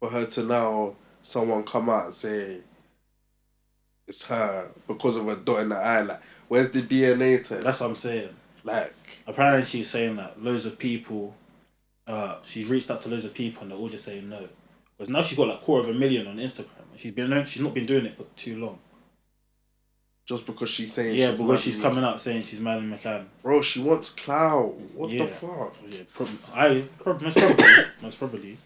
for her to now someone come out and say it's her because of a dot in the eye. Like, where's the DNA test? That's what I'm saying. Like, apparently she's saying that loads of people, she's reached out to loads of people and they're all just saying no. Because now she's got like 250,000 on Instagram. She's not been doing it for too long. Just because she's saying she's coming out saying she's Madeleine Mccann. Bro, she wants clout. What the fuck? Yeah, most probably.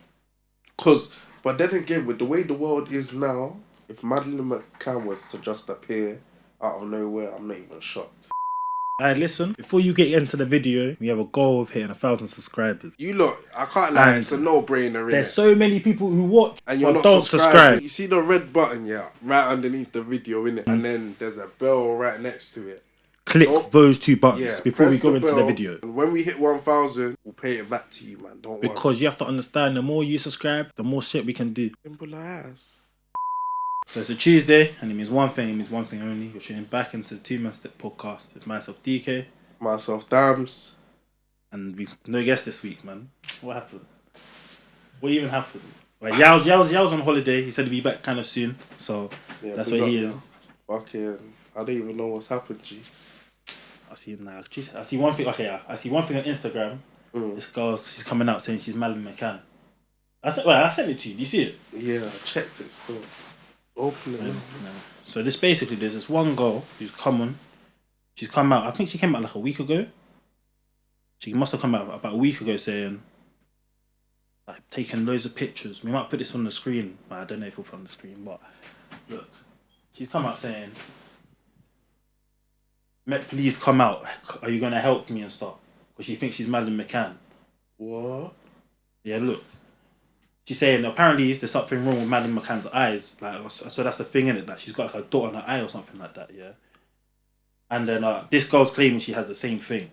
But then again, with the way the world is now, if Madeleine McCann was to just appear out of nowhere, I'm not even shocked. Alright, listen, before you get into the video, we have a goal of hitting 1,000 subscribers. You look, I can't lie, it's a no-brainer. There's so many people who watch and you're not don't subscribe. You see the red button, right underneath the video, innit? And then there's a bell right next to it. Click those two buttons before we go into the video. And when we hit 1,000, we'll pay it back to you, man. Don't worry. Because you have to understand, the more you subscribe, the more shit we can do. Simple as. So it's a Tuesday, and it means one thing. It means one thing only. You're tuning back into the THE2MANSTEP podcast. It's myself, DK. Myself, Damz. And we've no guest this week, man. What happened? What even happened? Like, Yao's on holiday. He said he'd be back kind of soon. So that's where he is. Fucking, I don't even know what's happened, G. I see one thing. Okay, I see one thing on Instagram. This girl, she's coming out saying she's Madeleine Mccann. I sent it to you. Do you see it? Yeah, I checked it still. Open it. So there's this one girl who's she's come out, I think she came out like a week ago. She must have come out about a week ago saying, like, taking loads of pictures. We might put this on the screen. I don't know if we'll put it on the screen, but look, she's come out saying, please come out. Are you going to help me and stuff? Because she thinks she's Madeleine McCann. What? Yeah, look. She's saying apparently there's something wrong with Madeleine McCann's eyes. Like, so that's the thing in it. Like, she's got like a dot on her eye or something like that. Yeah. And then this girl's claiming she has the same thing.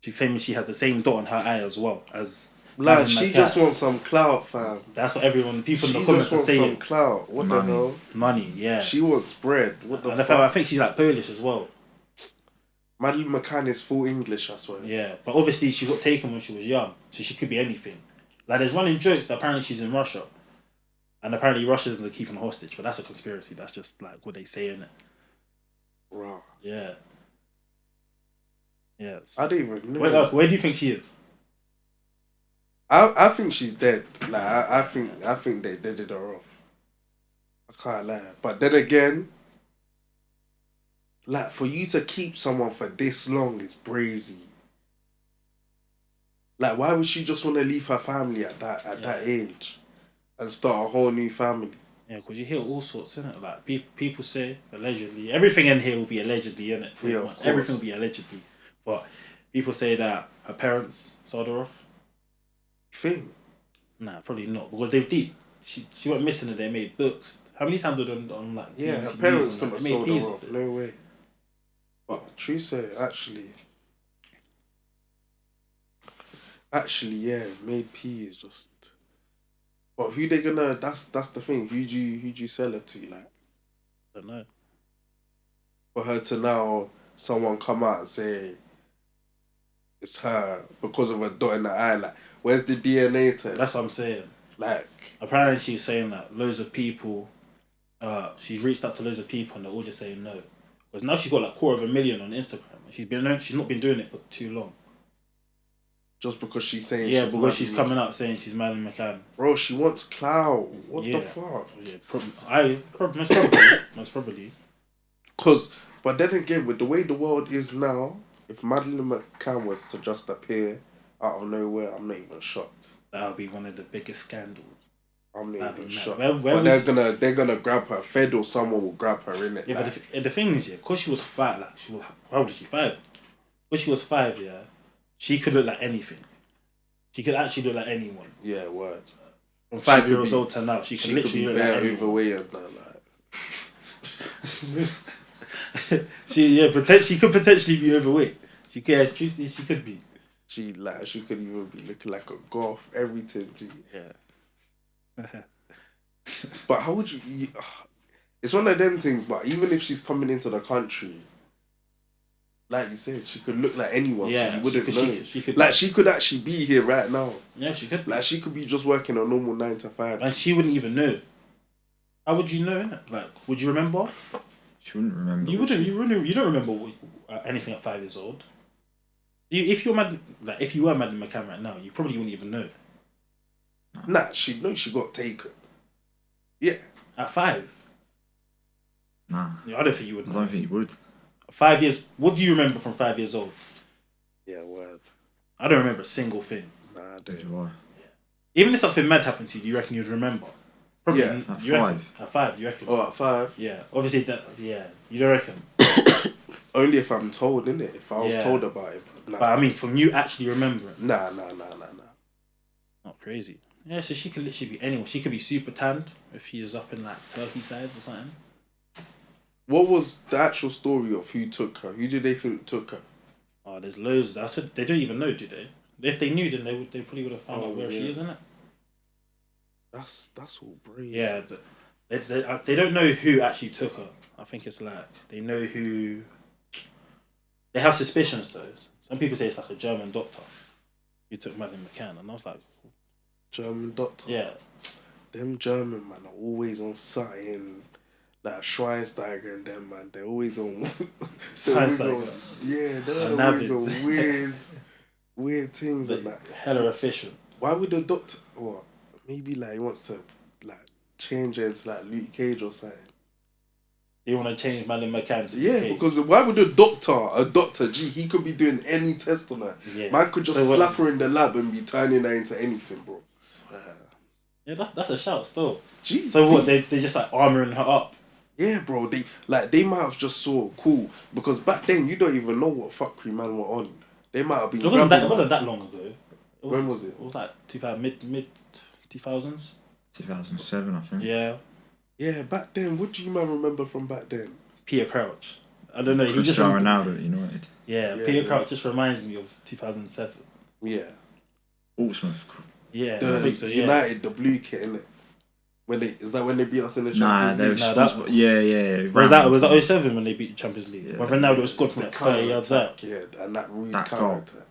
She's claiming she has the same dot on her eye as well as. Like, she just wants some clout, fam. That's what people in the comments are saying. She just wants some clout. What the hell? Money, yeah. She wants bread. What the fuck? I think she's like Polish as well. Madeleine McCann is full English, I swear. Yeah, but obviously she got taken when she was young, so she could be anything. Like, there's running jokes that apparently she's in Russia, and apparently Russians are keeping her hostage, but that's a conspiracy. That's just like what they say, innit? Wow. Yeah. Yes. I don't even know. Where do you think she is? I think she's dead. Like, I think they deaded her off. I can't lie. But then again, like, for you to keep someone for this long is brazy. Like, why would she just want to leave her family at that age and start a whole new family? Yeah, because you hear all sorts, innit? Like, people say, allegedly. Everything in here will be allegedly, innit? Yeah, of course. Everything will be allegedly. But people say that her parents sold her off. You think? Nah, probably not. Because they've deep. She went missing and they made books. How many times did on like... Yeah, her parents couldn't have sold her off. No way. But true say, actually, yeah, made P is just. But who they gonna? That's the thing. Who do you sell her to? Like, I don't know. For her to now someone come out and say it's her because of a dot in the eye. Like, where's the DNA test? That's what I'm saying. Like, apparently she's saying that loads of people. She's reached out to loads of people and they're all just saying no. Because now she's got like 250,000 on Instagram. She's not been doing it for too long. Just because she's saying she's coming out saying she's Madeleine McCann. Bro, she wants clout. What the fuck? Yeah, most probably. But then again, with the way the world is now, if Madeleine McCann was to just appear out of nowhere, I'm not even shocked. That would be one of the biggest scandals. I'm not even shocked. But they're gonna grab her. Fed or someone will grab her, innit? Yeah, like, but the thing is, because she was 5, like, how old is she? 5? When she was 5, yeah, she could look like anything. She could actually look like anyone. Yeah, word. From 5 years old to now, she can literally look like anyone. Overweight and that, like. She could potentially be overweight. She could be. She could even be looking like a goth, everything. Yeah. But how would you? It's one of them things. But even if she's coming into the country, like you said, she could look like anyone. Yeah, so you wouldn't know. She could, like she could actually be here right now. Yeah, she could. Like she could be just working a normal 9 to 5, and she wouldn't even know. How would you know? Innit? Like, would you remember? She wouldn't remember. You wouldn't. You don't remember anything at 5 years old. If you were Madeleine McCann right now, you probably wouldn't even know. Nah, she knows she got taken. Yeah. At 5. Nah. Yeah, I don't think you would. I don't think you would. 5 years. What do you remember from 5 years old? Yeah, word. I don't remember a single thing. Nah, I Do don't. I? Yeah. Even if something mad happened to you, do you reckon you'd remember? Probably. Yeah. At You reckon? 5. At 5, you reckon? Oh, at 5? Yeah. Obviously, that. Yeah. You don't reckon? Only if I'm told, innit? If I was told about it. Nah. But I mean, from you actually remembering. Nah. Not crazy. Yeah, so she could literally be anyone. She could be super tanned if she's up in like Turkey sides or something. What was the actual story of who took her? Who did they think took her? Oh, there's loads. That's what, they don't even know, do they? If they knew, then they probably would have found out where she is, innit? That's all brave. Yeah, they don't know who actually took her. I think it's like they know who. They have suspicions though. Some people say it's like a German doctor who took Madeleine McCann, and I was like, German doctor. yeah, Them German man are always on something. Like Schweinsteiger and them man, they're always on. Schweinsteiger. Yeah, they're And always Navids. on weird things and that. hella efficient. Why would the doctor? What? Maybe like he wants to like change it into like Luke Cage or something. They want to change Madeleine McCann to Yeah, Cage. because why would a doctor, he could be doing any test on her. Yeah. Man could just So slap her in the lab and be turning her into anything, bro. Yeah, that's a shout still. Jeez. So what? They just like armoring her up. Yeah, bro. They might have just saw cool because back then you don't even know what fuckery man were on. They might have been. It wasn't that long ago. When was it? It was like 2000 mid 2000s. 2007, I think. Yeah. Yeah, back then. What do you man remember from back then? Peter Crouch. I don't know. He just Cristiano Ronaldo at United. Yeah, Peter Crouch just reminds me of 2007. Yeah. Portsmouth. Yeah, The I think so. Yeah. United, the blue kit, innit? When they beat us in the Nah, Champions they League? was. Yeah. Was that 07 when they beat the Champions League? Yeah. When Ronaldo scored from like 30 yards out. Yeah, and that rude That counter goal. attack.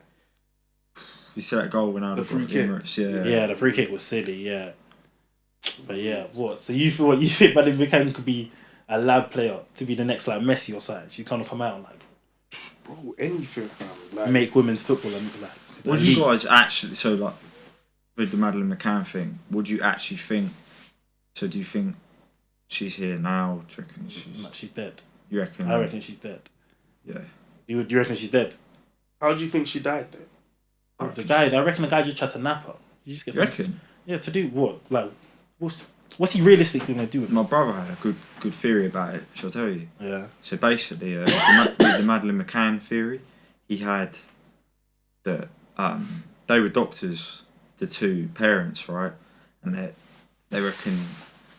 You see that goal when I The free kick. Yeah, the free kick was silly. Yeah, but yeah, what? So you think Madeleine McCann could be a lab player to be the next like Messi or something? She kind of come out and like Bro, anything, fam. Like, make women's football and like. What do you guys actually? So like, with the Madeleine McCann thing, would you actually think? So do you think she's here now? Do you reckon She's dead. You reckon? I reckon she's dead. Yeah. You reckon she's dead? how do you think she died then? I reckon the guy just tried to nap her. You just get You reckon? Yeah, to do what? Like, what's he realistically gonna do with it? My brother had a good theory about it. Shall I tell you? Yeah. So basically, the Madeleine McCann theory, he had that they were doctors, the two parents, right, and they reckon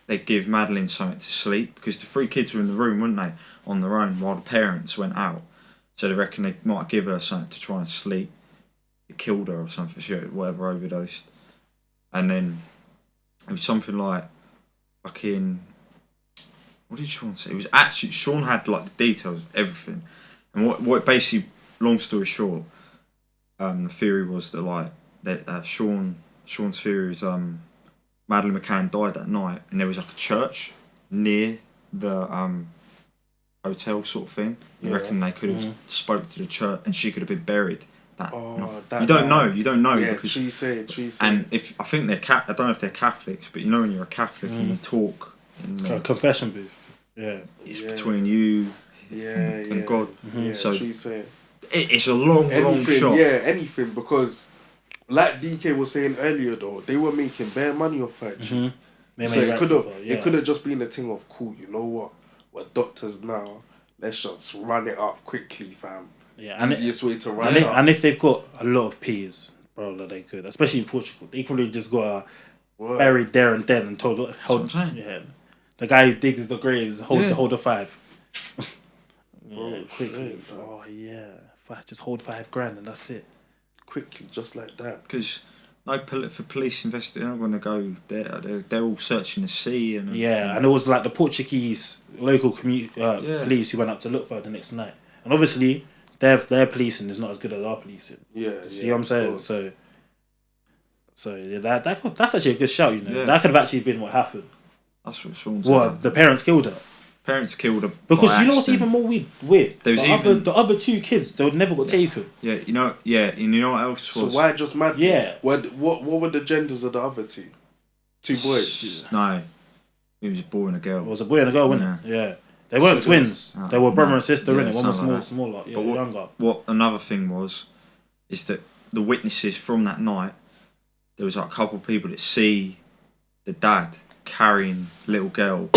they'd give Madeleine something to sleep because the three kids were in the room, weren't they, on their own while the parents went out. So they reckon they might give her something to try and sleep. It killed her or something, she had whatever, overdosed. And then it was something like fucking. What did Sean say? It was actually Sean had like the details of everything, and what basically, long story short, the theory was that like that Sean's theory is Madeleine McCann died that night, and there was like a church near the hotel sort of thing. I reckon they could have spoke to the church, and she could have been buried. You don't know Yeah, because she said. and if I think they're I don't know if they're Catholics, but you know when you're a Catholic and you talk in the, Confession booth. Yeah. it's between you and God. Yeah, So she said. it's a long shot. Yeah, anything because, like DK was saying earlier, though they were making bare money off her. So it could have just been a thing of cool. You know what? We're doctors now. Let's just run it up quickly, fam. Yeah, easiest way to run it up. And if they've got a lot of peas, bro, that they could, especially in Portugal, they probably just got buried there and then and told the guy who digs the graves hold the 5. Quickly. Oh yeah, just hold $5,000 and that's it. Quickly, just like that. Because for police investigators, they're not going to go there. They're all searching the sea and and it was like the Portuguese local police who went up to look for her the next night. And obviously, their policing is not as good as our policing. Yeah. See what I'm saying? So yeah, that's actually a good shout. You know, Yeah. that could have actually been what happened. That's what Sean said. What, the parents killed her? Parents killed her Because by you know what's accident. even more weird? There was The other two kids, they would never got taken. Yeah, you know what else was? So why just Madeleine? Yeah. What were the genders of the other two? Two boys. No, it was a boy and a girl. It was a boy and a girl, wasn't it? Yeah. They weren't So twins. No, They were brother no. and sister, Yeah, innit? One was something like that. smaller, yeah, But younger. What another thing is that the witnesses from that night, there was like a couple of people that see the dad carrying little girl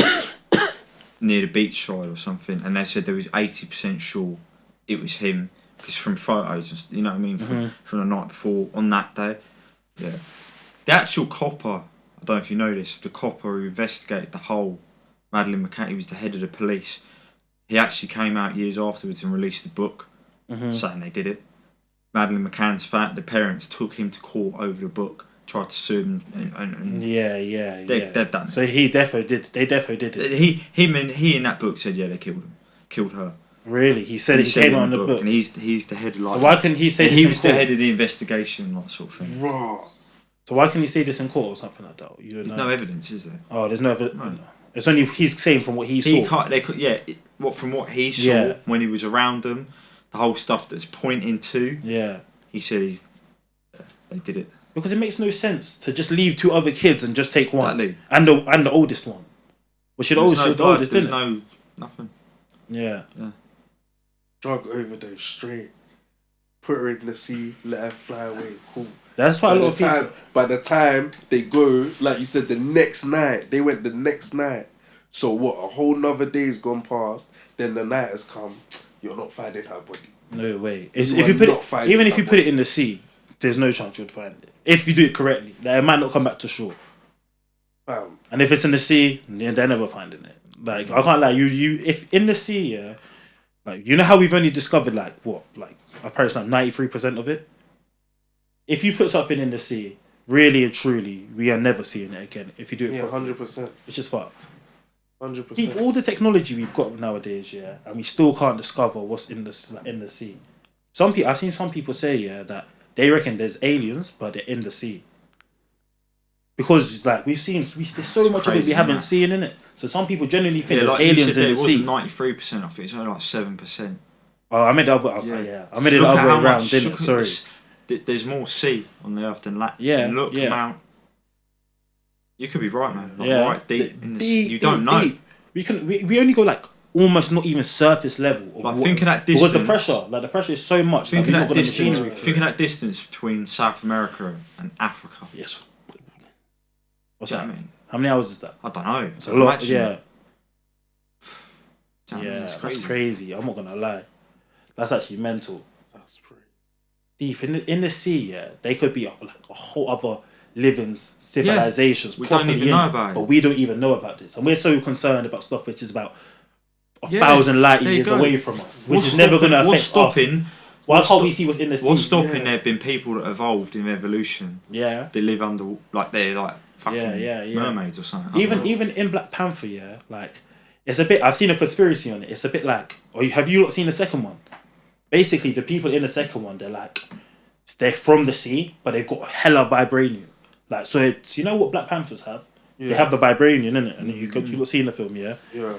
near the beachside or something, and they said they was 80% sure it was him because from photos, and you know what I mean, from the night before on that day. Yeah, the actual copper. I don't know if you know this. The copper who investigated the whole Madeleine Mccann, he was the head of the police. He actually came out years afterwards and released a book saying they did it. Madeleine McCann's the parents took him to court over the book, tried to sue him, and they've done it. So he defo did. They defo did it. He in that book said they killed her. Really, he said he came out on the book. And he's the head of So why couldn't he say this he in was the court? head of the investigation, that sort of thing. Raw. So why can he say this in court or something like that? You don't There's know. no evidence, is there? Oh, there's no evidence. No. It's only he's saying from what he saw. He can't. They could. Yeah. From what he saw when he was around them, the whole stuff that's pointing to. Yeah. He said they did it. Because it makes no sense to just leave two other kids and just take one. Exactly. And the oldest one. We should always shoot the oldest, didn't it? Nothing. Yeah. Drug overdose straight. Put her in the sea, let her fly away. Cool. That's why a lot of people. By the time they go, like you said, the next night. They went the next night. So what? A whole nother day's gone past. Then the night has come. You're not finding her body. No way. If you put it, even if you put it in the sea, there's no chance you'd find it. If you do it correctly, like, it might not come back to shore. Bam. And if it's in the sea, then they're never finding it. Like I can't lie. If in the sea, yeah, like you know how we've only discovered apparently 93% of it. If you put something in the sea, really and truly, we are never seeing it again. If you do it, 100%. It's just fucked. 100%. All the technology we've got nowadays, yeah, and we still can't discover what's in the sea. I've seen some people say, yeah, that they reckon there's aliens, but they're in the sea. Because there's so much of it we haven't seen in it. So some people generally think there's aliens in the sea. It wasn't 93%. I think it's only like 7%. Oh, I meant the other. I meant it the other way around, didn't it? Sorry. There's more sea on the earth than land. Yeah. Look, Mount. You could be right, man. Right deep in this. Deep, you don't know. Deep. We only go almost not even surface level. Think of that distance. Because the pressure is so much. Think of that distance between South America and Africa. Yes. What's that? I mean? How many hours is that? I don't know. It's a lot. Yeah. That's crazy. I'm not gonna lie. That's actually mental. That's crazy. Deep in the sea, yeah, they could be a whole other living civilizations. We don't even know about it. But we don't even know about this, and we're so concerned about stuff which is about 1,000 light years away from us, which is never going to affect us. Why can't we see what's in the sea? What's stopping there? Been people that evolved in evolution. Yeah. They live under they're fucking mermaids or something. Even in Black Panther, yeah, it's a bit. I've seen a conspiracy on it. It's a bit have you not seen the second one? Basically, the people in the second one, they're from the sea, but they've got hella vibranium. So you know what Black Panthers have? Yeah. They have the vibranium in it, and you see in the film, yeah. Yeah.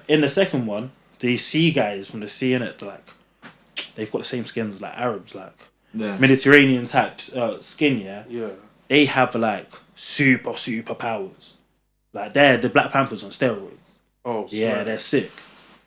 In the second one, these sea guys from the sea in it, they've got the same skins like Arabs, Mediterranean type skin, yeah. Yeah. They have super powers. They're the Black Panthers on steroids. Oh, yeah, sorry. they're sick.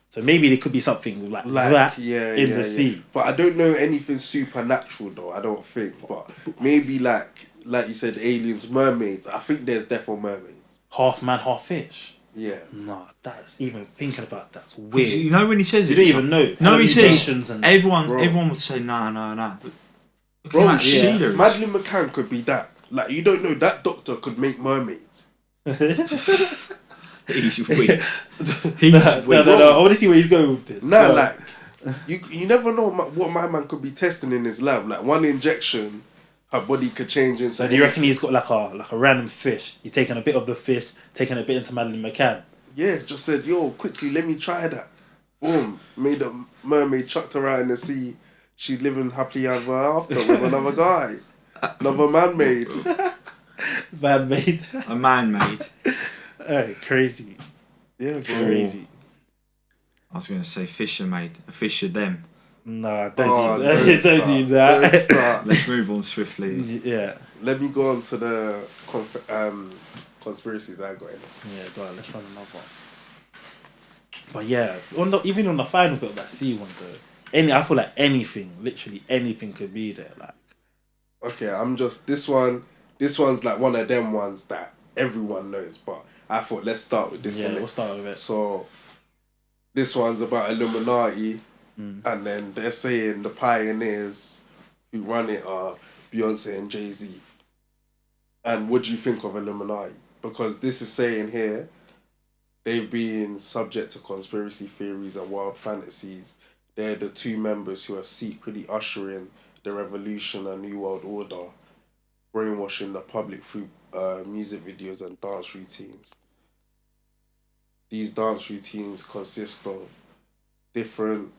So maybe there could be something like that in the sea. But I don't know anything supernatural though. I don't think. But maybe like you said, aliens, mermaids. I think there's definitely mermaids. Half man, half fish. Yeah. Nah, that's even thinking about that's weird. You know when he says you don't even know. No, he says everyone would say nah. Bro, Madeleine McCann could be that. You don't know that doctor could make mermaids. He's weird. No. I want to see where he's going with this. You never know what my man could be testing in his lab. One injection, her body could change into. So do you reckon he's got a random fish? He's taking a bit of the fish, taking a bit into Madeleine McCann. Yeah, just said, yo, quickly, let me try that. Boom, made a mermaid, chucked her out in the sea. She's living happily ever after with another guy. Another man-made. Man-made. A man-made. Hey, crazy. Yeah, bro. Crazy. I was going to say fisher-made. A fisher them. Nah, don't do that. Don't start. Let's move on swiftly. Yeah. Let me go on to the conspiracies I got in. Yeah, go on, let's run another one. But yeah, even on the final bit of that C one though, I feel like literally anything could be there. Like, okay, this one's like one of them ones that everyone knows, but I thought let's start with this. Yeah, we'll start with it. So this one's about Illuminati, and then they're saying the pioneers who run it are Beyonce and Jay-Z. And what do you think of Illuminati? Because this is saying here, they've been subject to conspiracy theories and wild fantasies. They're the two members who are secretly ushering the revolution and new world order, brainwashing the public through music videos and dance routines. These dance routines consist of different...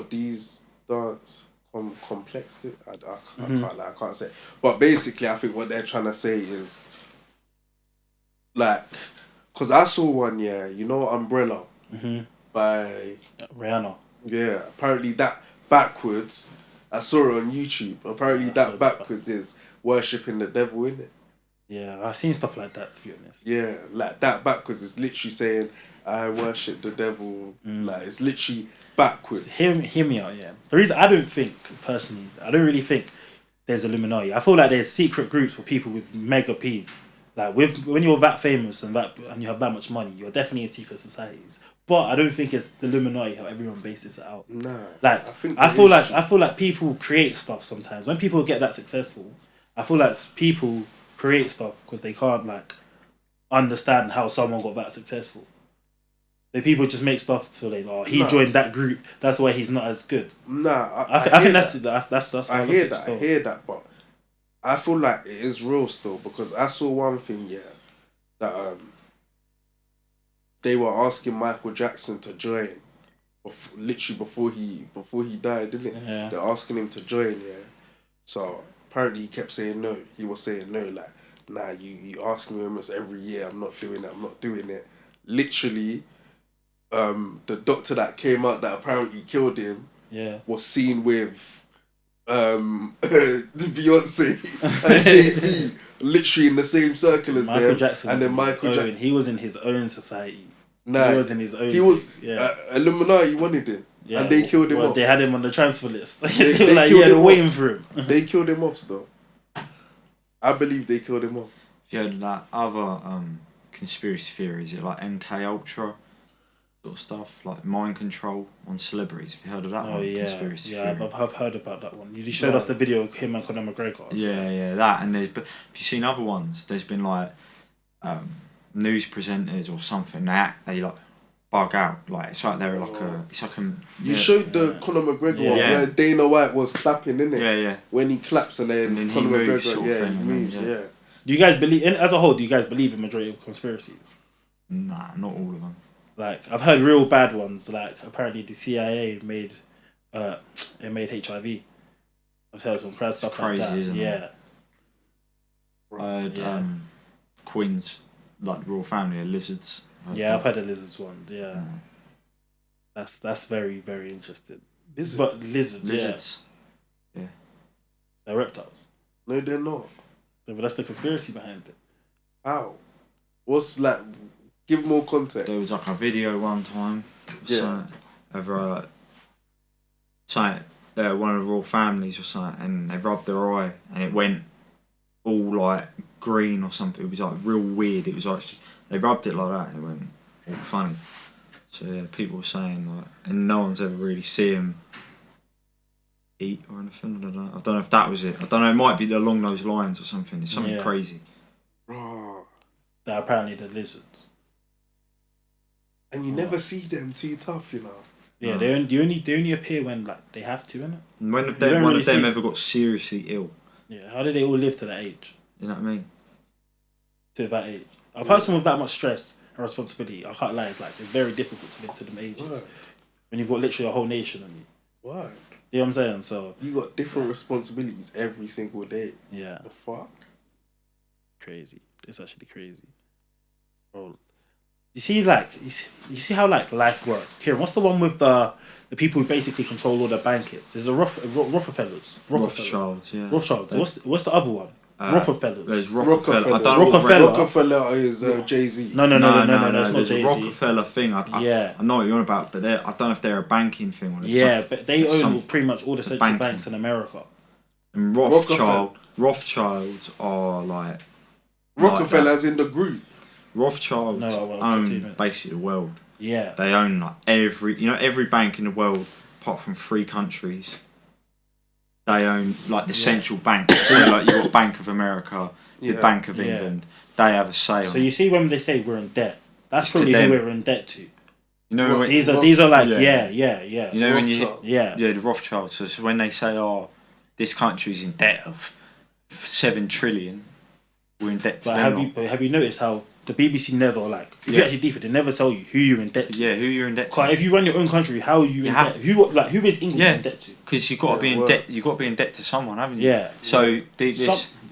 these dance... complexity. I can't say. But basically, I think what they're trying to say is like, because I saw one, Umbrella by Rihanna. Yeah, apparently that backwards. I saw it on YouTube. Apparently that backwards is worshipping the devil, innit? Yeah, I've seen stuff like that, to be honest. Yeah, like that backwards is literally saying I worship the devil. Like it's literally backwards. Hear me out, yeah. The reason I don't really think there's Illuminati. I feel like there's secret groups for people with mega P's. Like when you're that famous and you have that much money, you're definitely in secret societies. But I don't think it's the Illuminati how everyone bases it out. Nah. Like I feel like people create stuff sometimes. When people get that successful, I feel like people create stuff because they can't like understand how someone got that successful. So people just make stuff so they joined that group. That's why he's not as good. Nah, I think that's I hear that, but I feel like it is real still because I saw one thing that they were asking Michael Jackson to join, literally before he died, didn't it? Yeah. They're asking him to join, yeah. So apparently he kept saying no. He was saying no, like, nah, you ask me almost every year. I'm not doing it. Literally. The doctor that came out that apparently killed him was seen with Beyonce and Jay-Z literally in the same circle as Michael them. Jackson and then Michael Jackson, he was in his own society. Nah, he was in his own. He was Illuminati wanted him, and they killed him off. They had him on the transfer list. They're waiting for him. They killed him off still. I believe they killed him off. You heard of that other conspiracy theories? Like MK Ultra sort of stuff, like mind control on celebrities. Have you heard of that one? Conspiracy theory? I've heard about that one. You showed us the video of him and Conor McGregor. Yeah, that. And but have you seen other ones? There's been like news presenters or something. They like bug out. Like it's like they're You showed the Conor McGregor one where Dana White was clapping, innit? Yeah. When he claps and then Conor McGregor, he moves. Yeah. Do you guys believe, as a whole? Do you guys believe in majority of conspiracies? Nah, not all of them. Like I've heard real bad ones. Like apparently the CIA made HIV. I've heard some crazy stuff like that. Isn't it? I heard Queen's like royal family are lizards. I've heard the lizards one. Yeah, that's very very interesting. But lizards. Yeah. They're reptiles. No, they're not. But that's the conspiracy behind it. How? What's like? Give more context. There was like a video one time. Of one of the royal families or something, and they rubbed their eye, and it went all like green or something. It was like real weird. It was like they rubbed it like that, and it went all funny. So yeah, people were saying like, and no one's ever really seen him eat or anything. I don't know if that was it. I don't know. It might be along those lines or something. It's something crazy. That apparently the lizards. And you never see them too tough, you know. Yeah, they only appear when like they have to, innit? When have one of them ever got seriously ill? Yeah, how did they all live to that age? You know what I mean? To that age, a person with that much stress a responsibility. I can't lie. It's like it's very difficult to live to them ages Right. when you've got literally a whole nation on you. Why? You know what I'm saying? So You got different responsibilities every single day. yeah, The fuck? crazy. It's actually crazy. Bro, you see, like you see how like life works. Kieran, what's the one with the people who basically control all the bankers? There's the Rockefellers. Rothschilds, yeah. Rothschild. What's the other one? Rockefellers. There's Rockefeller. I don't know Rockefeller. Rockefeller is Jay-Z. No, it's not there's Jay-Z. a Rockefeller thing. I know what you're on about, but I don't know if they're a banking thing or but they own pretty much all the central banks in America. And Rothschilds are like Rockefellers in the group. Rothschilds own basically the world. Yeah. They own like every bank in the world apart from 3 countries. They own like the central bank. So like you've got Bank of America, the Bank of England. They have a say on. So you see when they say we're in debt, that's probably who we're in debt to. You know these are like You know when the Rothschilds. So when they say, "Oh, this country's in debt of 7 trillion," we're in debt to them. Have you noticed how the BBC never if you actually deep it, they never tell you who you're in debt to. Yeah, who you're in debt to. If you run your own country, how are you in debt? Who is England in debt to? Because you've got to be in debt. You've got to be in debt to someone, haven't you? Yeah. So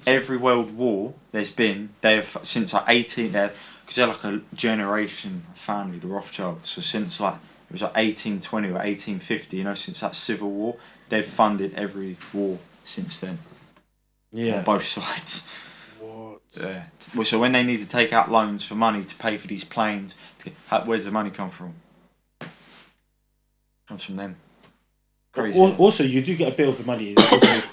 every world war there's been, they've since like 18. Because they're like a generation family, the Rothschilds. So since like it was like 1820 or 1850, since that civil war, they've funded every war since then. Yeah. On both sides. What? Yeah. Well, so when they need to take out loans for money to pay for these planes, where's the money come from? Comes from them. Crazy. Also, you do get a bit of the money,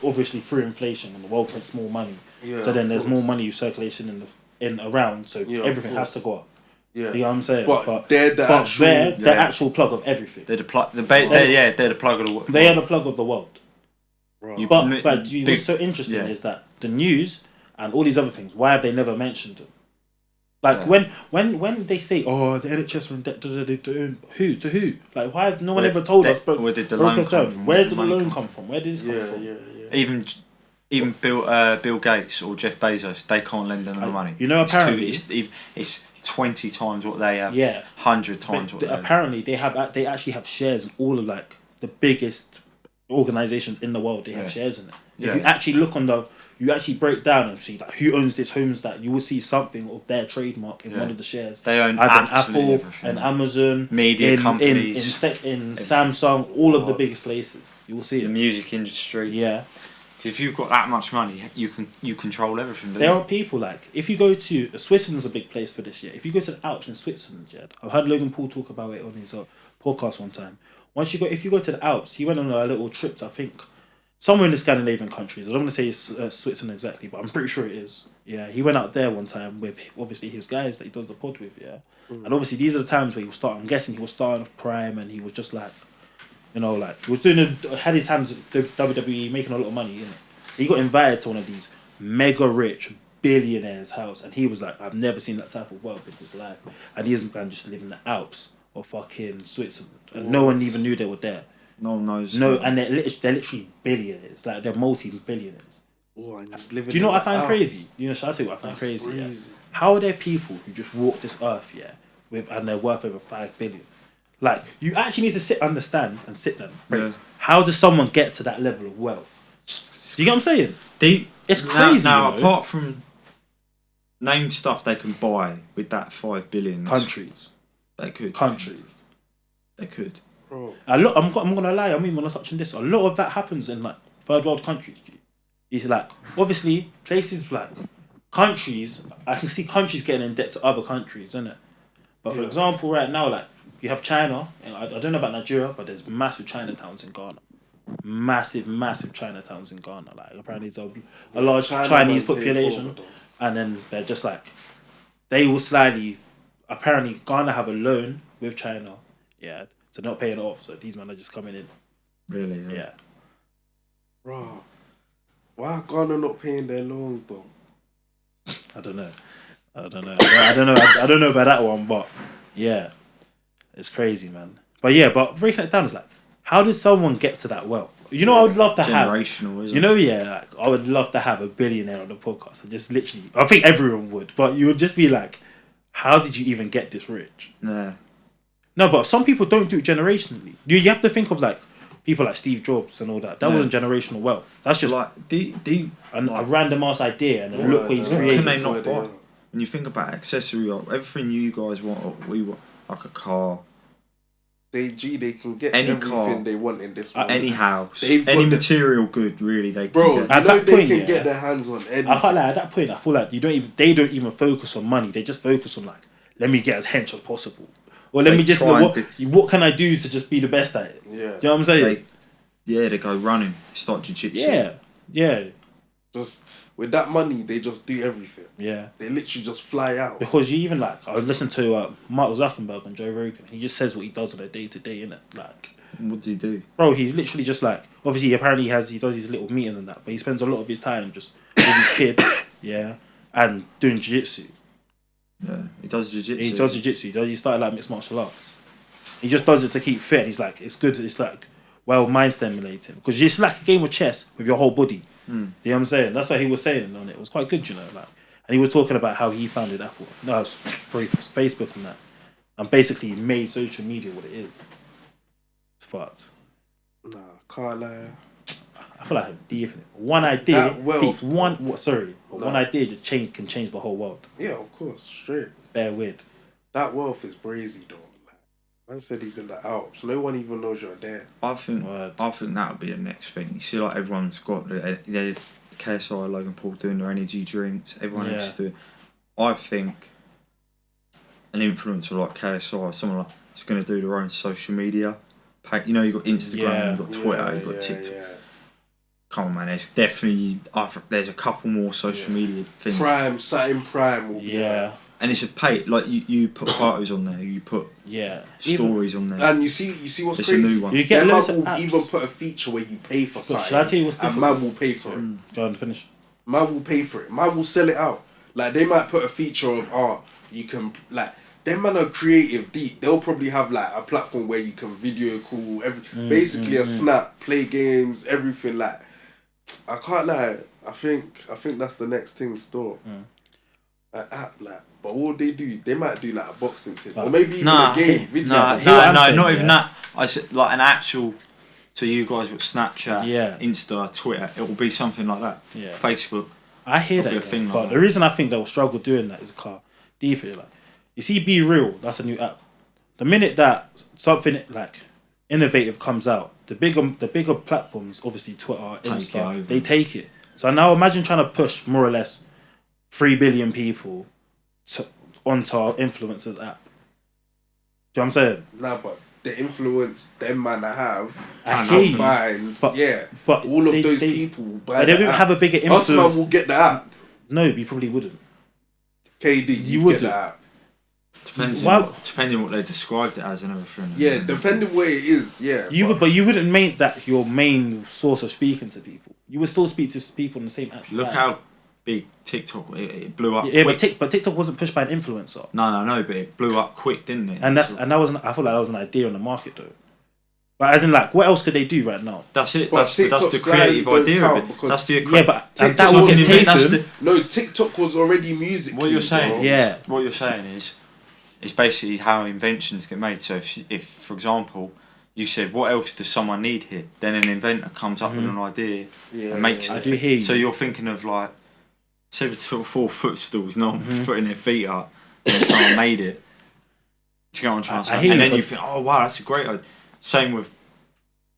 obviously through inflation, and the world prints more money. Yeah, so then there's more money circulation in around, so everything has to go up. Yeah. You know what I'm saying? But they're the actual plug of everything. They're the plug. They're the plug of the world. They are the plug of the world. Right. What's so interesting is that the news and all these other things, why have they never mentioned them? Like when they say, "Oh, the NHS are in debt," who to who? Like, why has no one ever told us? Where did the loan come from? Where did the loan come from? Where did this come from? Yeah. Even Bill Gates or Jeff Bezos, they can't lend them the money. Apparently it's 20 times what they have. 100 times what they have. Apparently they actually have shares in all of like the biggest organizations in the world. They have shares in it. If you actually look you actually break down and see like who owns this, homes that, you will see something of their trademark in one of the shares. They own Apple everything. And Amazon, media companies, in Samsung, all of the biggest places. You will see the music industry. Yeah. If you've got that much money, you control everything. There are people like, if you go to Switzerland's a big place for this. If you go to the Alps in Switzerland, I've heard Logan Paul talk about it on his podcast one time. If you go to the Alps, he went on a little trip to, I think, somewhere in the Scandinavian countries. I don't want to say it's Switzerland exactly, but I'm pretty sure it is. Yeah, he went out there one time with obviously his guys that he does the pod with. Yeah, and obviously these are the times where he was starting. I'm guessing he was starting off prime, and he was just like, he was had his hands at WWE, making a lot of money. He got invited to one of these mega rich billionaires' house, and he was like, I've never seen that type of wealth in his life. And he's man just living in the Alps of fucking Switzerland, and no one even knew they were there. No one knows. No, and they're literally billionaires. Like, they're multi-billionaires. Oh, and he's living. Do you know what I find crazy? Shall I say what I find crazy? Yeah? How are there people who just walk this earth, and they're worth over 5 billion? Like, you actually need to understand and sit down. Yeah. How does someone get to that level of wealth? Do you get what I'm saying? It's crazy. Now, apart from name stuff they can buy with that 5 billion. Countries. They could. They could. Bro. I'm gonna lie. I mean, when I touch on this, a lot of that happens in like third world countries. It's like, obviously places like countries. I can see countries getting in debt to other countries, isn't it? But for example, right now, like you have China. I don't know about Nigeria, but there's massive Chinatowns in Ghana. Massive Chinatowns in Ghana. Like, apparently it's a large Chinese population, and then they're just like, they will slightly. Apparently, Ghana have a loan with China. Yeah. So they're not paying it off, so these men are just coming in. Really? Yeah. Bro, why are Ghana not paying their loans though? I don't know. I don't know about that one, but yeah, it's crazy, man. But breaking it down is like, how does someone get to that wealth? I would love to have generational, isn't it? Like, I would love to have a billionaire on the podcast and just literally, I think everyone would, but you would just be like, how did you even get this rich? Yeah. No, but some people don't do it generationally. You have to think of like people like Steve Jobs and all that. That wasn't generational wealth. That's just like a random ass idea, and look what he's created. Can they not buy? When you think about accessory, everything you guys want, we want, like a car. They can get any everything car they want in this world. Any house, any material good, really. They bro, can get. At that point, they can get their hands on anything. I can't lie. At that point, I feel like they don't even focus on money. They just focus on like, let me get as hench as possible, or let me just what can I do to just be the best at it? Yeah, do you know what I'm saying? They go running, start jiu-jitsu. Yeah. Just with that money, they just do everything. Yeah, they literally just fly out. Because you even like, I listen to Mark Zuckerberg and Joe Rogan. He just says what he does on a day-to-day, innit? Like, what does he do? Bro, he's literally just like, obviously, apparently he does his little meetings and that, but he spends a lot of his time just with his kid, and doing jiu-jitsu. Yeah, he does jiu-jitsu. He does jiu-jitsu. He started like mixed martial arts. He just does it to keep fit. He's like, it's good. It's like, well, mind stimulating, because it's like a game of chess with your whole body. You know what I'm saying? That's what he was saying on it. It was quite good, you know. Like, and he was talking about how he founded Apple. No, it's Facebook and that, and basically made social media what it is. It's fucked. Nah, can't lie. I feel like one idea, one idea just can change the whole world. Yeah, of course, straight. It's bare weird. That wealth is brazy though. Man said he's in the Alps. No one even knows you're there. I think that would be the next thing. You see, like everyone's got the KSI, Logan Paul doing their energy drinks. Everyone else is doing. I think an influencer like KSI, someone like, is going to do their own social media. You know, you got Instagram, you got Twitter, you got TikTok. Yeah. Come on, man. There's definitely there's a couple more social media things. Prime will be there. And it's a pay, like you put photos on there, you put stories on there. And you see what's it's crazy? A new one. You get loads of will apps. even put a feature where you pay for something. Shall I tell you what's different? And man will pay for it. Go on, finish. Man will pay for it. Man will sell it out. Like, they might put a feature of, you can, like, them man are creative deep. They'll probably have, like, a platform where you can video call, basically a snap, play games, everything, like. I can't lie. I think that's the next thing still. An app, like. But what they do, they might do like a boxing thing, or maybe even a game video. Not even that. I said like an actual. So you guys with Snapchat, Insta, Twitter, it will be something like that. Yeah. Facebook. I hear that, but the reason I think they'll struggle doing that is deeper. Like, you see, Be Real. That's a new app. The minute that something like innovative comes out, the bigger platforms, obviously Twitter, Insta, they take it. So now imagine trying to push more or less 3 billion people onto our influencers app. Do you know what I'm saying? Nah, but the influence them man I have, I hear you. But all of those people will buy they don't have a bigger influence. Us man will get the app. No, you probably wouldn't. KD, you would get the app. Depending what they described it as and everything. Yeah, depending where it is. Yeah, but you wouldn't make that your main source of speaking to people. You would still speak to people in the same app. Look how big TikTok, it blew up. Yeah, quick. But TikTok wasn't pushed by an influencer. No, but it blew up quick, didn't it? And that wasn't. I feel like that was an idea on the market though. But as in, like, what else could they do right now? That's it. That's the creative idea of it. That's the No, TikTok was already music. What you're saying, what you're saying is basically how inventions get made. So if for example, you said, what else does someone need here? Then an inventor comes up with an idea and makes I do hear you. So you're thinking of like 4 footstools, no one's putting their feet up, and then someone made it. Do you get what I'm trying to say? And then you think, oh wow, that's a great idea. Same with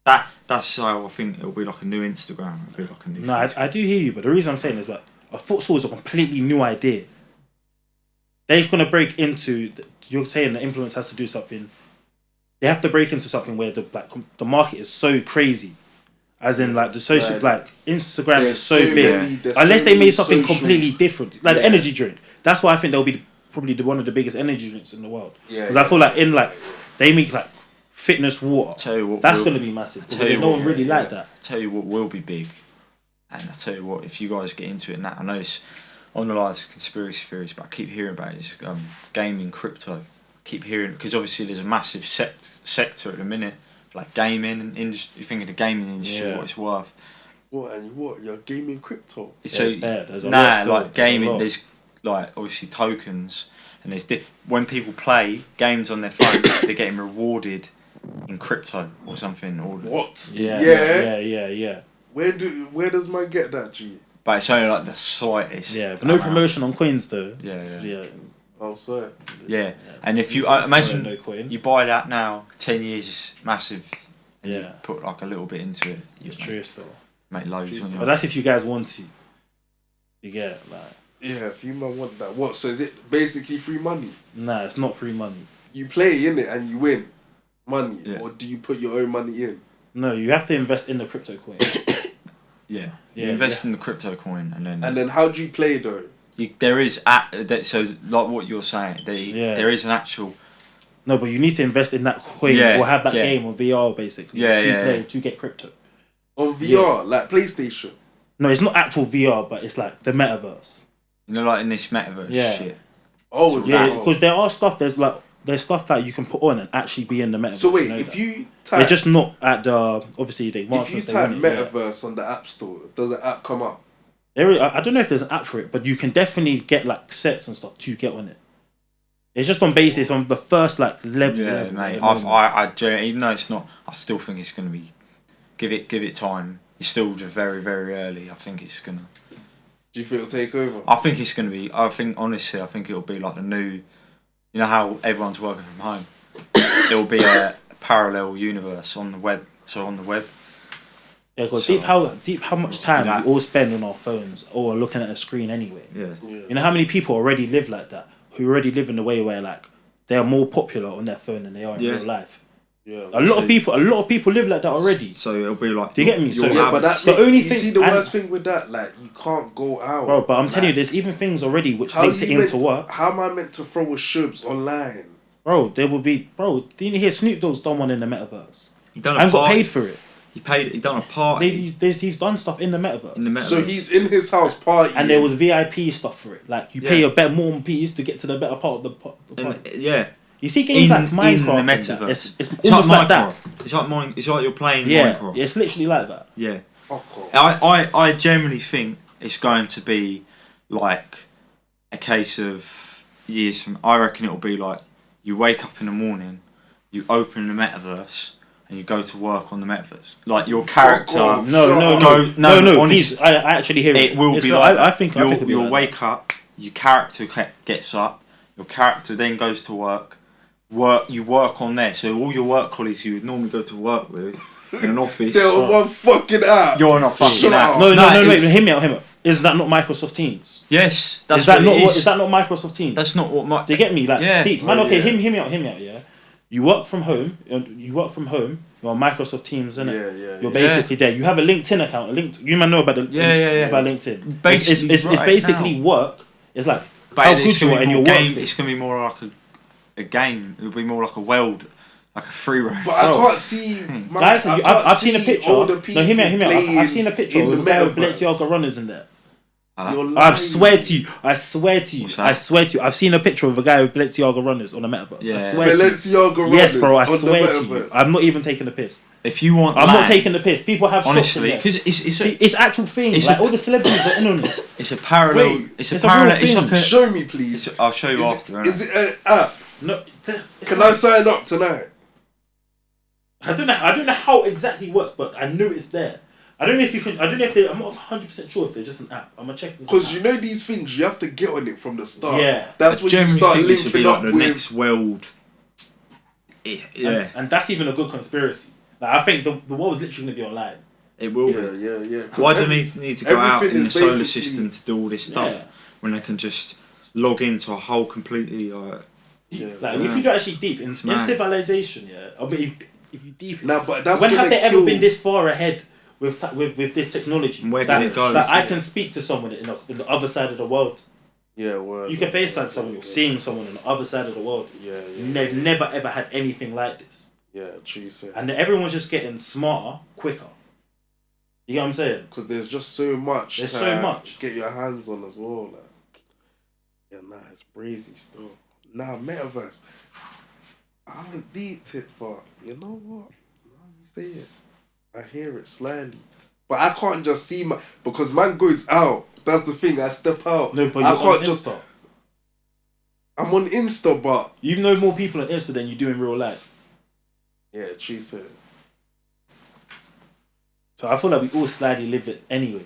that. That's how I think it'll be like a new Instagram. It'll be like a new. No, I do hear you, but the reason I'm saying is that a footstool is a completely new idea. They're gonna break into. You're saying the influence has to do something. They have to break into something where the market is so crazy, as in like the social Instagram is so big. Unless they made something completely different, like the energy drink. That's why I think they'll be probably one of the biggest energy drinks in the world. Because I feel like they make like fitness water. That's going to be massive. Because no one really like that. Tell you what will be big, and I tell you what, if you guys get into it now, I know it's on the lines of conspiracy theories, but I keep hearing about it. It's gaming, crypto. Keep hearing, because obviously there's a massive sector at the minute, like gaming and industry. You think of the gaming industry, what it's worth. What? You're gaming crypto? So like gaming, there's like obviously tokens, and when people play games on their phone, they're getting rewarded in crypto or something. Or what? Yeah. Where does man get that, G? But it's only like the slightest. Yeah, but no promotion on coins though. Yeah. Oh, sorry. Yeah, and if you imagine you buy that now, 10 years is massive. And you put like a little bit into it. It's true still. Make loads. But that's if you guys want to. You get like. Yeah, if you man want that. What? So is it basically free money? Nah, it's not free money. You play in it and you win money, or do you put your own money in? No, you have to invest in the crypto coin. You invest in the crypto coin, and then how do you play though? There is so like what you're saying. There is an actual. No, but you need to invest in that coin or have that game on VR basically. To get crypto. On VR, like PlayStation. No, it's not actual VR, but it's like the metaverse. You know, like in this metaverse shit. Oh yeah, because there are stuff. There's stuff that you can put on and actually be in the metaverse. So wait, you know if that. you type, they're just not at the obviously they. If you type metaverse on the App Store, does the app come up? I don't know if there's an app for it, but you can definitely get like sets and stuff to get on it. It's just on basis on the first like level. Yeah, mate. I even though it's not, I still think it's gonna be. Give it time. It's still just very very early. I think it's gonna. Do you think it'll take over? I think it's gonna be. Honestly, I think it'll be like the new. You know how everyone's working from home. It'll be a parallel universe on the web. So on the web. Yeah, because deep how much time we all spend on our phones or looking at a screen anyway. Yeah. You know how many people already live like that, who already live in a way where like they are more popular on their phone than they are in real life. Yeah. A lot of people live like that already. So it'll be like. Do you get me? So but that's the only thing. thing. See the worst thing with that, like you can't go out. Bro, but I'm telling you, there's even things already which makes it into work. How am I meant to throw a shubs online? Bro, there will be. Bro, didn't you hear Snoop Dogg's done one in the metaverse? He done and got paid for it. He done a party. He's done stuff in the metaverse. So he's in his house party. And there was VIP stuff for it. Like you pay a bit more piece to get to the better part of the party. You see games like Minecraft. In the metaverse. It's almost like that. It's like you're playing Minecraft. It's literally like that. Yeah. I generally think it's going to be like a case of years from. I reckon it'll be like you wake up in the morning, you open the metaverse. And you go to work on the metaverse, like your character. No. Honestly, I actually hear it. It will be like I think you'll wake up. Your character gets up. Your character then goes to work. You work on there. So all your work colleagues you would normally go to work with in an office. They're on one fucking app. You're on a fucking app. No. Wait, hear me out. Is that not Microsoft Teams? Yes, that's is that not Microsoft Teams? That's not what. Do you get me? Like, man. Okay, hear me out. Yeah. You work from home. You're on Microsoft Teams, isn't it? Yeah. You're basically there. You have a LinkedIn account. You might know about about LinkedIn. It's basically work. It's like how good you are in your work. It's gonna be more like a game. It'll be more like a world, like a free roam. But I can't see. Guys, I've seen a picture. No, hear me out. I've seen a picture of a guy with Balenciaga runners in there. I swear to you. I've seen a picture of a guy with Balenciaga runners on the metaverse. Yeah. I swear Balenciaga runners. Yes, bro. I swear to you. I'm not even taking the piss. If you want, I'm not taking the piss. People have honestly because it's actual thing. Like all the celebrities are in on it. It's a parallel. Wait, it's a parallel. It's like show me, please. I'll show you after. Is it an app? No. Can I sign up tonight? I don't know how exactly it works, but I knew it's there. I don't know if you can. I don't know if they. I'm not 100% sure if there's just an app. I'm gonna check this. Because you know these things, you have to get on it from the start. Yeah, that's when you start linking up the with next world. Yeah, and that's even a good conspiracy. Like I think the world's literally gonna be online. It will be. Yeah. Why do they need to go out in the solar system to do all this stuff when they can just log into a whole completely if you do actually deep in civilization, I mean, if you deep. No, but that's when have they ever been this far ahead? With this technology, and where can it go? That I can speak to someone in the other side of the world. Yeah, word. You can FaceTime someone. You're seeing someone on the other side of the world. Yeah. They've never ever had anything like this. Yeah, true. And everyone's just getting smarter, quicker. You get what I'm saying? Because there's just so much. There's so much. Get your hands on as well. It's brazy still. Metaverse. I haven't deeped it, but you know what? Let me say it. I hear it slightly, but I can't just see because man goes out. That's the thing. I step out. No, but I can't just. I'm on Insta, but You know more people on Insta than you do in real life. yeah, she said. So I feel like we all slightly live it anyway.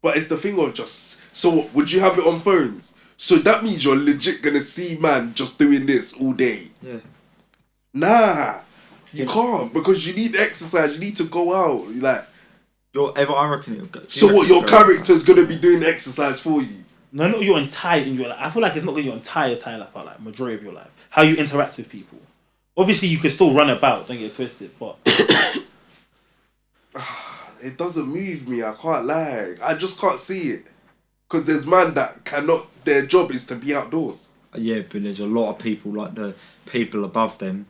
But it's the thing of just... So, would you have it on phones? So that means you're legit gonna see man just doing this all day. Yeah. Nah. You can't, because you need exercise, you need to go out. Like... I reckon it'll go... So what, your character's gonna be doing exercise for you? No, not your entire in your life. I feel like it's not your entire life, but like majority of your life. How you interact with people. Obviously, you can still run about. Don't get it twisted, but it doesn't move me. I can't lie. I just can't see it. Because there's man that cannot. Their job is to be outdoors. Yeah, but there's a lot of people like the people above them.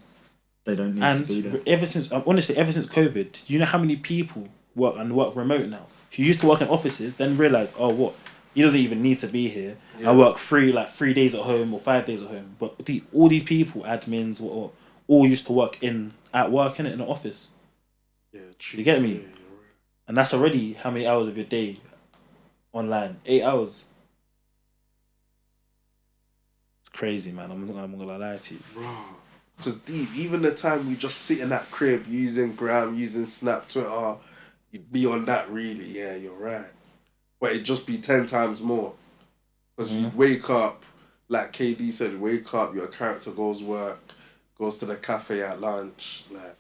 They don't need to be there. And ever since COVID, do you know how many people work remote now? Who used to work in offices, then realized, oh, what? He doesn't even need to be here. Yeah. I work 3 days at home or 5 days at home. But all these people, admins, or all used to work in an office. Yeah, true. You get me? Yeah, right. And that's already how many hours of your day online? 8 hours. It's crazy, man. I'm not gonna lie to you. Bro, because deep, even the time we just sit in that crib using Gram, using Snap, Twitter, you'd be on that really. Yeah, you're right. But it'd just be 10 times more. Because you wake up, like KD said, wake up, your character goes to the cafe at lunch. Like,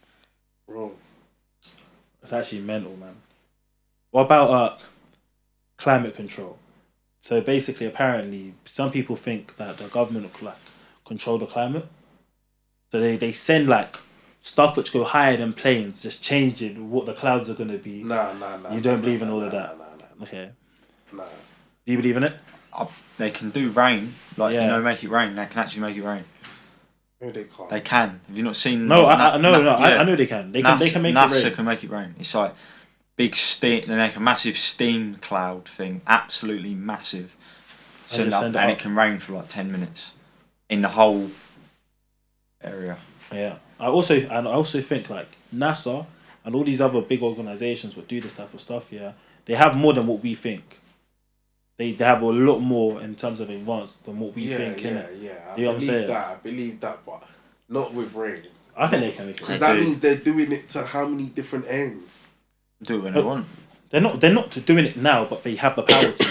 bro. It's actually mental, man. What about climate control? So basically, apparently, some people think that the government will control the climate. So they send like stuff which go higher than planes, just changing what the clouds are going to be. Nah. You don't believe in all of that? Nah. Okay. Nah. Do you believe in it? They can do rain, make it rain. They can actually make it rain. No, they can't. They can. Have you not seen? No, I know they can. They can make it rain. NASA can make it rain. It's like big steam. They make a massive steam cloud thing, absolutely massive. And it can rain for like 10 minutes in the whole area. Yeah. I also think like NASA and all these other big organizations that do this type of stuff. Yeah, they have more than what we think. They have a lot more in terms of advanced than what we think, innit? Yeah, you know what I'm saying? I believe that, but not with rain. I think they can make it because that means they're doing it to how many different ends? Do it when they want. They're not doing it now, but they have the power to.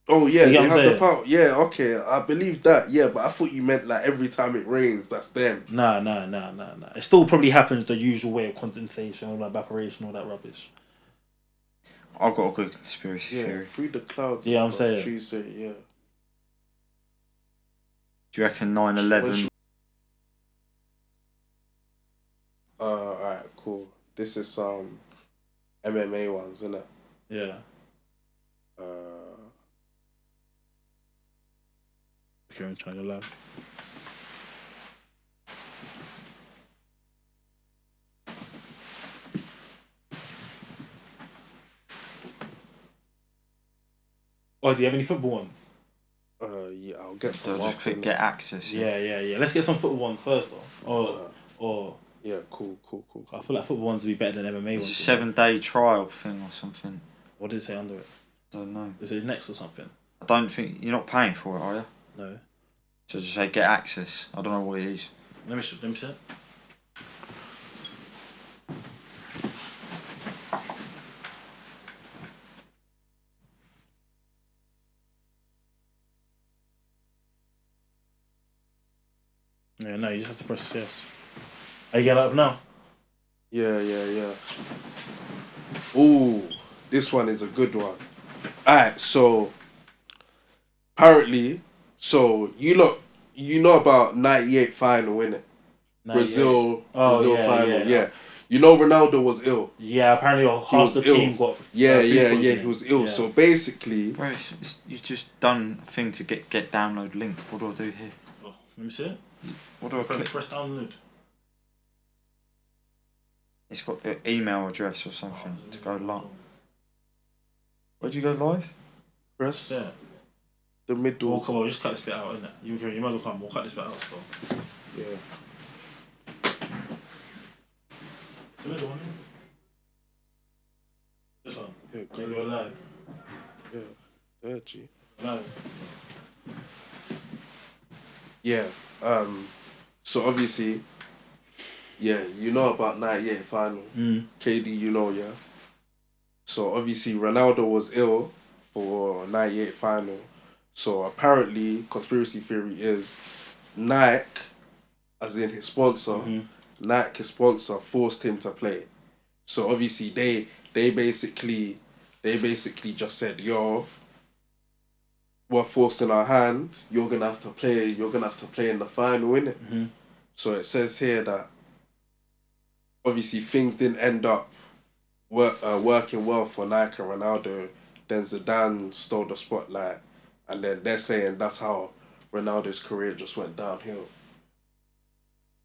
Oh yeah, they have the power. Yeah, okay, I believe that. Yeah, but I thought you meant like every time it rains, that's them. Nah. It still probably happens the usual way of condensation or evaporation, all that rubbish. I've got a good conspiracy theory. Through the clouds. Yeah, I'm saying. Tuesday, yeah. Do you reckon 9/11? Alright, cool. This is some MMA ones, isn't it? Yeah. Okay, I'm trying to laugh. Oh, do you have any football ones? Yeah, I'll get some. Just click get access. Yeah. Let's get some football ones first, though. Or yeah, cool. I feel like football ones would be better than MMA ones. It's a 7-day trial thing or something. What did it say under it? I don't know. Is it next or something? I don't think you're not paying for it, are you? No. So just say get access. I don't know what it is. Let me see it. Yeah, no, you just have to press yes. Are you getting up now? Yeah. Ooh, this one is a good one. Alright, so apparently, you know about 98 final, innit? Brazil final, yeah. You know Ronaldo was ill. Yeah, apparently half the team got. Yeah, he was ill. Yeah. So basically, bro, you've just done a thing to get download link. What do I do here? Oh, let me see it. What do I click? Press download. It's got an email address or something to go live. Where'd you go live? Press the middle. Oh, come on, just cut this bit out, innit? You might as well come. We'll cut this bit out still. Yeah. The middle one. This one. Yeah, go live. Yeah, 30. Live. Yeah. So obviously, yeah, you know about 98 final. KD, you know, yeah. So obviously Ronaldo was ill for 98 final. So apparently, conspiracy theory is Nike, as in his sponsor, Nike, his sponsor, forced him to play. So obviously they basically just said, yo, we're forcing our hand. You're gonna have to play. You're gonna have to play in the final, innit? So it says here that obviously things didn't end up working well for Nike and Ronaldo. Then Zidane stole the spotlight, and then they're saying that's how Ronaldo's career just went downhill.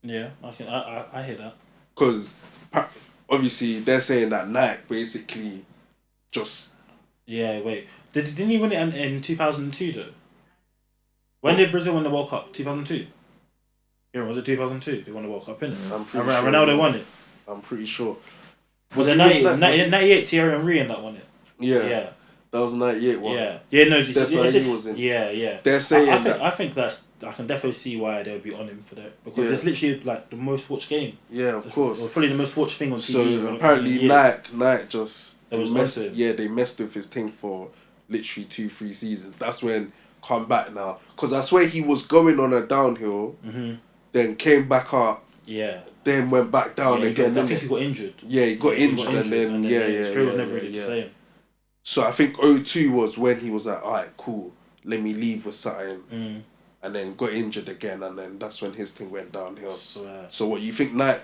Yeah, I hear that. Because obviously they're saying that Nike basically just... Yeah, wait. Didn't he win it in 2002 though? When did Brazil win the World Cup? 2002? Yeah, was it 2002? They won the World Cup, innit? I'm pretty sure. Ronaldo won it. I'm pretty sure. Was it 98 Thierry Henry and that won it? Yeah. That was 98 one. No, that's why he was in. Yeah. They're saying I think I can definitely see why they'll be on him for that, because it's literally like the most watched game. Yeah, of course. It was probably the most watched thing on TV. So apparently Nike just they messed with his thing for literally 2-3 seasons. That's when come back now, because I swear he was going on a downhill, then came back up. Yeah. Then went back down again. I think he got injured. Yeah, he got injured and then his career was never really the same. So I think 2002 was when he was like, alright, cool, let me leave with something. And then got injured again, and then that's when his thing went downhill. So what you think Nike...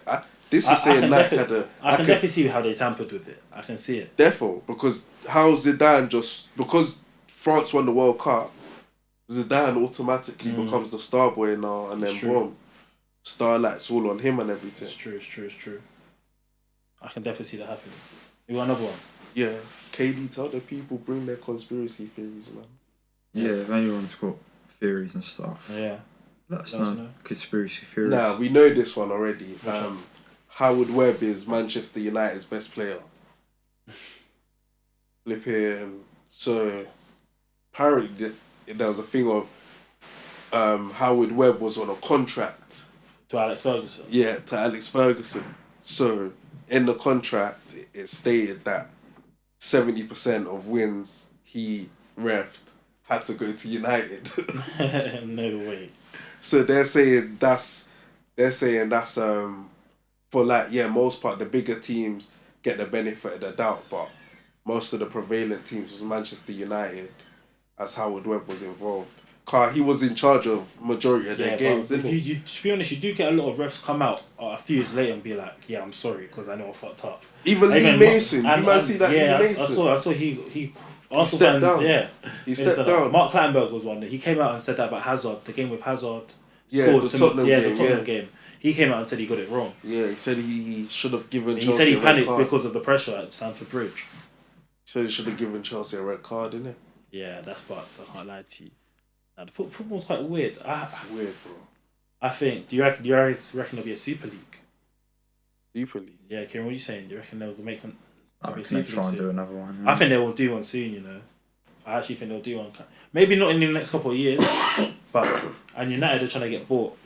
This is saying Nike had a... I can definitely see how they tampered with it. I can see it. Therefore, because how Zidane just... Because France won the World Cup, Zidane automatically becomes the star boy now, and then boom, starlight's all on him and everything. It's true. I can definitely see that happening. You want another one? Yeah. KD, tell the people, bring their conspiracy theories, man. Yeah, if anyone's got theories and stuff. Yeah. Let us know. Conspiracy theories. Nah, we know this one already. Howard Webb is Manchester United's best player. Flipping. So, apparently there was a thing of Howard Webb was on a contract. To Alex Ferguson? Yeah, to Alex Ferguson. So, in the contract, it stated that 70% of wins he refed had to go to United. No way. So they're saying that's for like, yeah, most part the bigger teams get the benefit of the doubt, but most of the prevalent teams was Manchester United, as Howard Webb was involved. He was in charge of majority of their games, didn't he? To be honest, you do get a lot of refs come out a few years later and be like, yeah, I'm sorry because I know I fucked up. Even Lee Mason, you might see that. Yeah, Lee Mason. I saw he stepped down. Yeah, he stepped down. Mark Kleinberg was one. He came out and said that about Hazard, the game with Hazard. Yeah, the Tottenham game. He came out and said he got it wrong. Yeah, he said he should have given. He said he panicked because of the pressure at Stamford Bridge. He said he should have given Chelsea a red card, didn't it? Yeah, that's fucked. I can't lie to you. Now, the football's quite weird. Weird, bro. I think. Do you reckon there'll be a Super League? Super League. Yeah, Kieran, what are you saying? Do you reckon they'll make one? I reckon they'll try and do another one. Yeah. I think they will do one soon. You know, I actually think they'll do one. Maybe not in the next couple of years, and United are trying to get bought.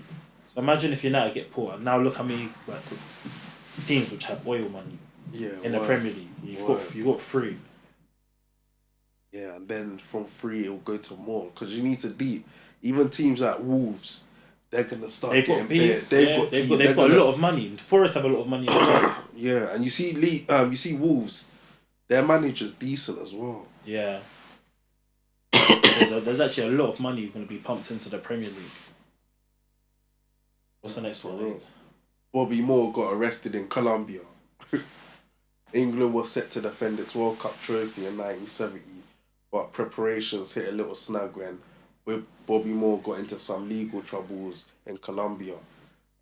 So imagine if United get bought, and now look at me, like teams which have oil money. Yeah. In the Premier League, you've got 3. Yeah, and then from 3 it will go to more because you need to deep. Even teams like Wolves, they're gonna start. They've got a lot of money. Forest have a lot of money as well. Yeah, and you see Wolves, their manager's decent as well. Yeah. There's actually a lot of money going to be pumped into the Premier League. What's the next one? Bobby Moore got arrested in Colombia. England was set to defend its World Cup trophy in 1970, but preparations hit a little snag when Bobby Moore got into some legal troubles in Colombia.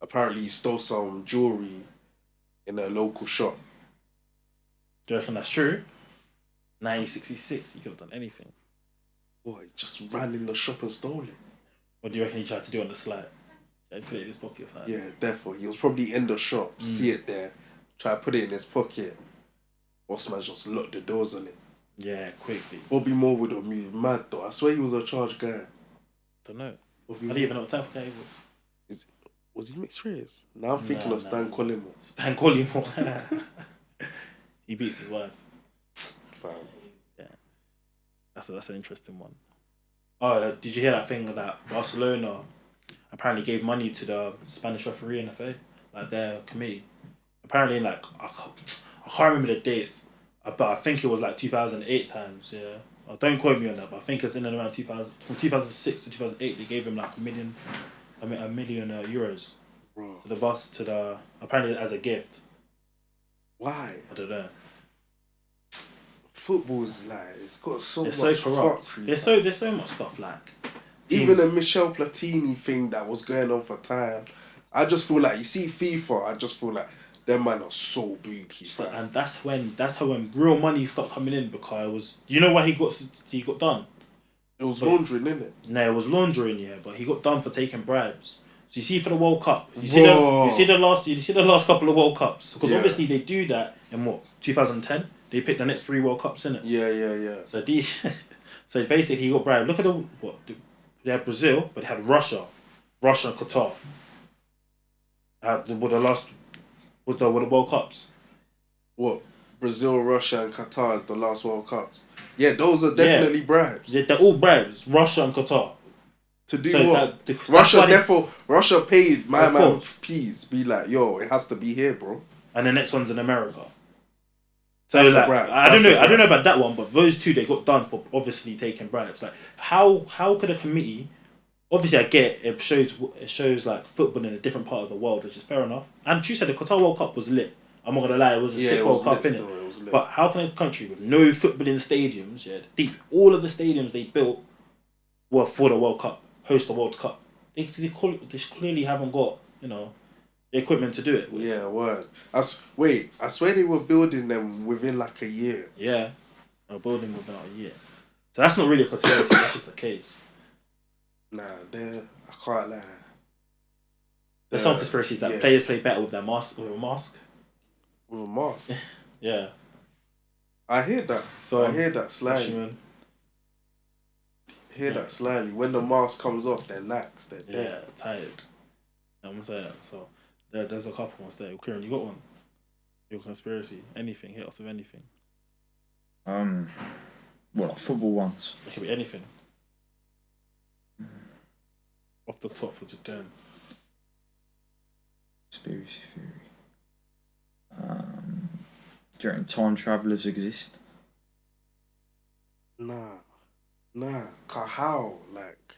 Apparently he stole some jewellery in a local shop. Do you reckon that's true? 1966, he could have done anything. Boy, he just ran in the shop and stole it. What do you reckon he tried to do on the slide? He put it in his pocket or something? Yeah, therefore. He was probably in the shop, see it there, try to put it in his pocket. Bossman just locked the doors on it. Yeah, quickly. Bobby Moore would have moved mad though. I swear he was a charged guy. Don't know. I didn't even know what type of guy he was. Was he mixed race? Now I'm thinking of Stan Collymore. Stan Collymore. He beats his wife. Fam. Yeah. That's an interesting one. Oh, did you hear that thing that Barcelona apparently gave money to the Spanish referee in the FA? Like their committee. Apparently, like, I can't remember the dates, but I think it was like 2008 times, yeah. Don't quote me on that, but I think it's in and around 2000, from 2006 to 2008, they gave him like a million euros. Bro. To the apparently as a gift. Why? I don't know. Football's like it's got so much. So corrupt. There's so much stuff like. Even the Michel Platini thing that was going on for time, I just feel like you see FIFA. I just feel like them man are so booky. And that's how when real money stopped coming in, because it was, you know why he got done. It was laundering, innit? No, it was laundering, yeah, but he got done for taking bribes. So you see for the World Cup, you see the last couple of World Cups, because obviously they do that in 2010. They picked the next 3 World Cups, innit? Yeah. So basically he got bribed. Look at they had Brazil, but they had Russia and Qatar. With the World Cups. What? Brazil, Russia, and Qatar is the last World Cups. Yeah, those are definitely bribes. Yeah, they're all bribes. Russia and Qatar. To do what? Russia paid my man P's. Be like, yo, it has to be here, bro. And the next one's in America. So that's like, a bribe. I don't know about that one, but those two, they got done for obviously taking bribes. Like, how could a committee? Obviously, I get it shows like football in a different part of the world, which is fair enough. And you said the Qatar World Cup was lit. I'm not gonna lie, it was a sick World Cup, innit? But how can a country with no footballing stadiums, all of the stadiums they built were for the World Cup, host the World Cup. They clearly haven't got, the equipment to do it. Yeah, word. I swear they were building them within like a year. Yeah, they were building within a year. So that's not really a conspiracy. That's just the case. Nah, I can't lie. There's some conspiracies that players play better with a mask. With a mask? Yeah. I hear that. I hear that slightly. That slightly. When the mask comes off, they're lax. They're dead. Yeah, tired. I'm saying. So there's a couple ones there. Kieran, you got one? Your conspiracy? Anything? Hit us with anything? Like football ones? It could be anything. Off the top, what you doing? Conspiracy theory. Do you reckon time travellers exist? Nah. How? Like,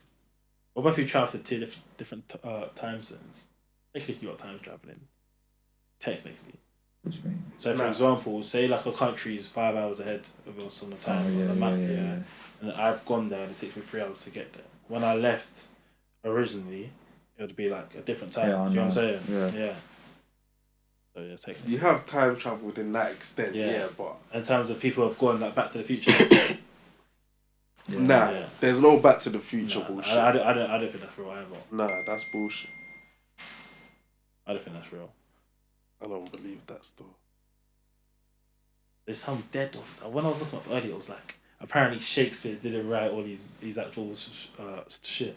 what about if you travel to 2 different time zones? Technically, you're time travelling. Technically. What do you mean? So, for example, say like a country is 5 hours ahead of us on the time on the map, and I've gone there and it takes me 3 hours to get there. When I left originally, it would be like a different time. Yeah, you know what I'm saying? Yeah. So yeah, technically. You have time travel in that extent, but in terms of people who have gone like Back to the Future. There's no Back to the Future bullshit. I don't think that's real either. Nah, that's bullshit. I don't think that's real. I don't believe that still. There's some dead ones. When I was looking up earlier, it was like apparently Shakespeare didn't write all his actual shit.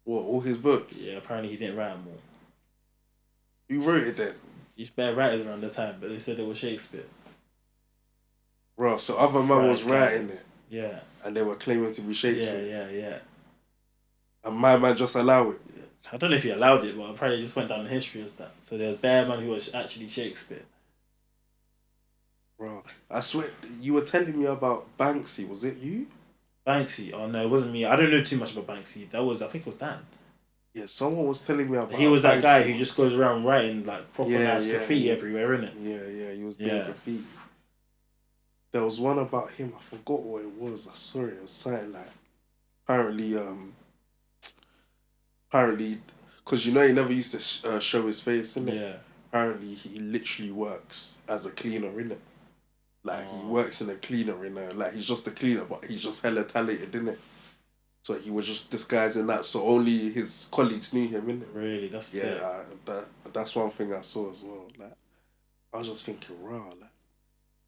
What, all his books? Yeah, apparently he didn't write them all. Who wrote it then? He's better writers around the time, but they said it was Shakespeare. Bro, so other man was writing it. Yeah. And they were claiming to be Shakespeare. Yeah. And my man just allowed it. I don't know if he allowed it, but apparently it just went down in history as that. So there's bare man who was actually Shakespeare. Bro, I swear, you were telling me about Banksy. Was it you? Banksy? Oh no, it wasn't me. I don't know too much about Banksy. I think it was Dan. Yeah, someone was telling me about He was that Banksy. guy who just goes around writing like proper graffiti everywhere, innit? Yeah, he was doing graffiti. There was one about him, I forgot what it was. I saw it was something like apparently, because he never used to show his face, innit? Yeah. Apparently, he literally works as a cleaner, innit? Like, he works in a cleaner, like, he's just a cleaner, but he's just hella talented, innit? So he was just disguising that, so only his colleagues knew him, innit? Really? That's sick. That's one thing I saw as well. Like, I was just thinking, raw, like,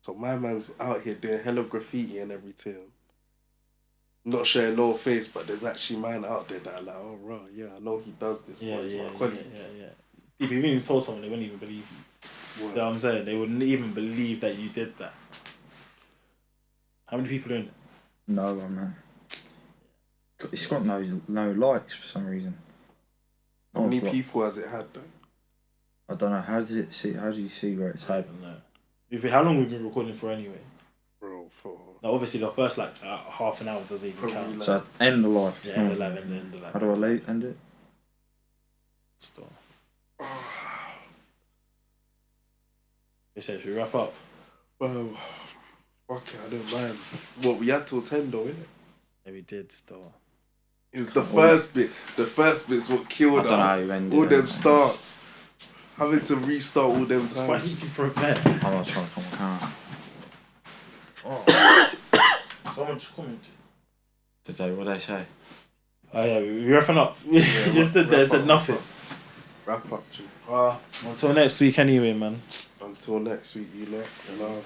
so my man's out here doing hella graffiti and everything. not sharing no face, but there's actually man out there that are like, oh, right, yeah, I know he does this. Yeah. If If you even told someone, they wouldn't even believe you. You know what I'm saying? They wouldn't even believe that you did that. How many people are in it? No one, man. It's got no likes for some reason. How many people has it had though? I don't know. How do you see where it's had? I don't know. How long have we been recording for anyway? Bro, for... Now, obviously, the first half an hour doesn't even count. Like, so end the life. Yeah, end the life. How do I end it? Stop. They said, should we wrap up? Well, fuck it, I don't mind. What, we had till 10 though, innit? Yeah, we did, still. It was the first bit. The first bit's what killed us. I don't know how you ended all them starts. Having to restart all them times. Why did you throw it there? I'm not trying to come on camera. Oh. Someone just commented. Did they? What did they say? Oh yeah, we're wrapping up. Just stood there, said nothing. Wrap up, G. Until next week anyway, man. Until next week, you lot. Love.